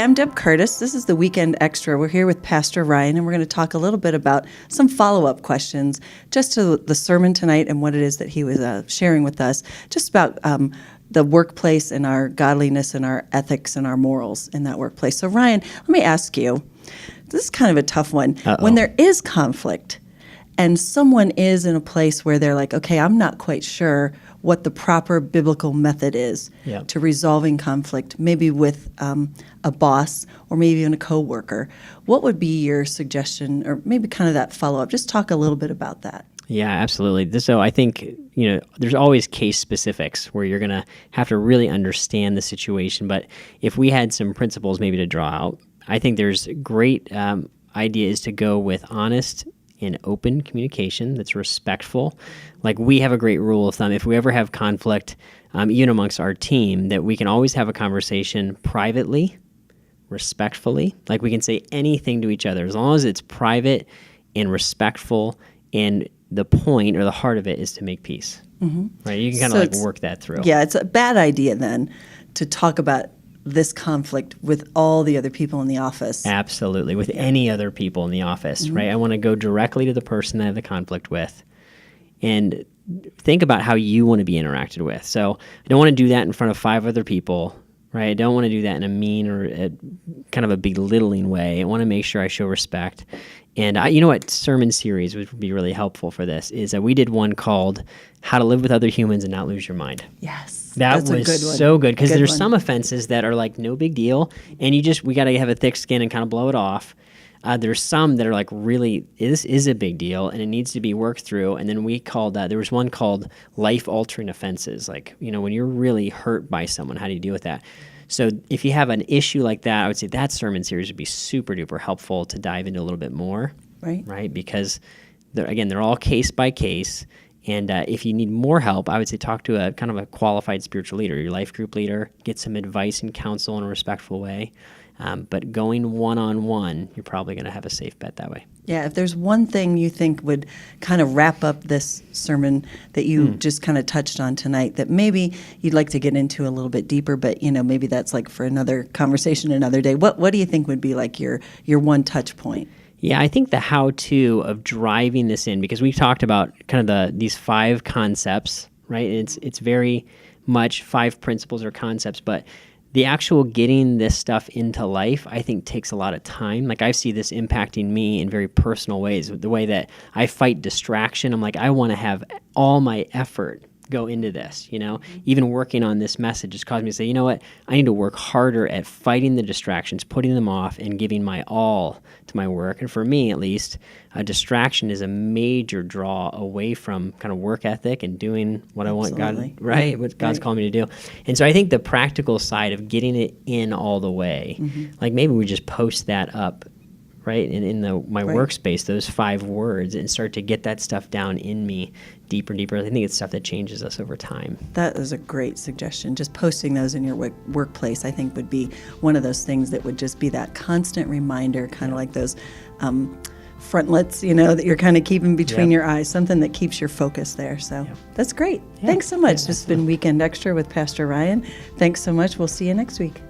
I'm Deb Curtis. This is the Weekend Extra. We're here with Pastor Ryan, and we're going to talk a little bit about some follow-up questions just to the sermon tonight and what it is that he was sharing with us, just about the workplace and our godliness and our ethics and our morals in that workplace. So, Ryan, let me ask you, this is kind of a tough one. Uh-oh. When there is conflict and someone is in a place where they're like, okay, I'm not quite sure what the proper biblical method is to resolving conflict, maybe with a boss or maybe even a coworker, what would be your suggestion, or maybe kind of that follow-up? Just talk a little bit about that. Yeah, absolutely. So I think, there's always case specifics where you're going to have to really understand the situation. But if we had some principles maybe to draw out, I think there's great idea is to go with honest and open communication that's respectful. Like, we have a great rule of thumb. If we ever have conflict, even amongst our team, that we can always have a conversation privately, respectfully. Like, we can say anything to each other as long as it's private and respectful, and the point or the heart of it is to make peace. Mm-hmm. Right? You can kind of work that through. Yeah, it's a bad idea then to talk about this conflict with all the other people in the office. Absolutely, with any other people in the office, right? I want to go directly to the person that I have the conflict with and think about how you want to be interacted with. So I don't want to do that in front of 5 other people, right? I don't want to do that in a mean or kind of a belittling way. I want to make sure I show respect. And you know what sermon series would be really helpful for this is that we did one called How to Live with Other Humans and Not Lose Your Mind. Yes. That was so good, because there's some offenses that are like no big deal, and we got to have a thick skin and kind of blow it off. There's some that are like, really, this is a big deal and it needs to be worked through. And then we called there was one called life-altering offenses. Like, when you're really hurt by someone, how do you deal with that? So if you have an issue like that, I would say that sermon series would be super duper helpful to dive into a little bit more. Right? Because they're all case by case. And if you need more help, I would say talk to a kind of a qualified spiritual leader, your life group leader, get some advice and counsel in a respectful way. But going one-on-one, you're probably going to have a safe bet that way. Yeah, if there's one thing you think would kind of wrap up this sermon that you just kind of touched on tonight that maybe you'd like to get into a little bit deeper, but maybe that's like for another conversation another day. What do you think would be like your one touch point? Yeah, I think the how-to of driving this in, because we've talked about kind of these 5 concepts, right? It's very much 5 principles or concepts, but the actual getting this stuff into life, I think, takes a lot of time. Like, I see this impacting me in very personal ways. The way that I fight distraction, I'm like, I want to have all my effort go into this, Even working on this message has caused me to say, you know what, I need to work harder at fighting the distractions, putting them off, and giving my all to my work. And for me, at least, a distraction is a major draw away from kind of work ethic and doing what I want God, right? What God's calling me to do. And so I think the practical side of getting it in all the way, like maybe we just post that up, right, in my workspace, those 5 words, and start to get that stuff down in me deeper. I think it's stuff that changes us over time. That is a great suggestion. Just posting those in your workplace, I think, would be one of those things that would just be that constant reminder, kind of like those frontlets, that you're kind of keeping between your eyes, something that keeps your focus there. So that's great. Thanks so much. This has been Weekend Extra with Pastor Ryan. Thanks so much. We'll see you next week.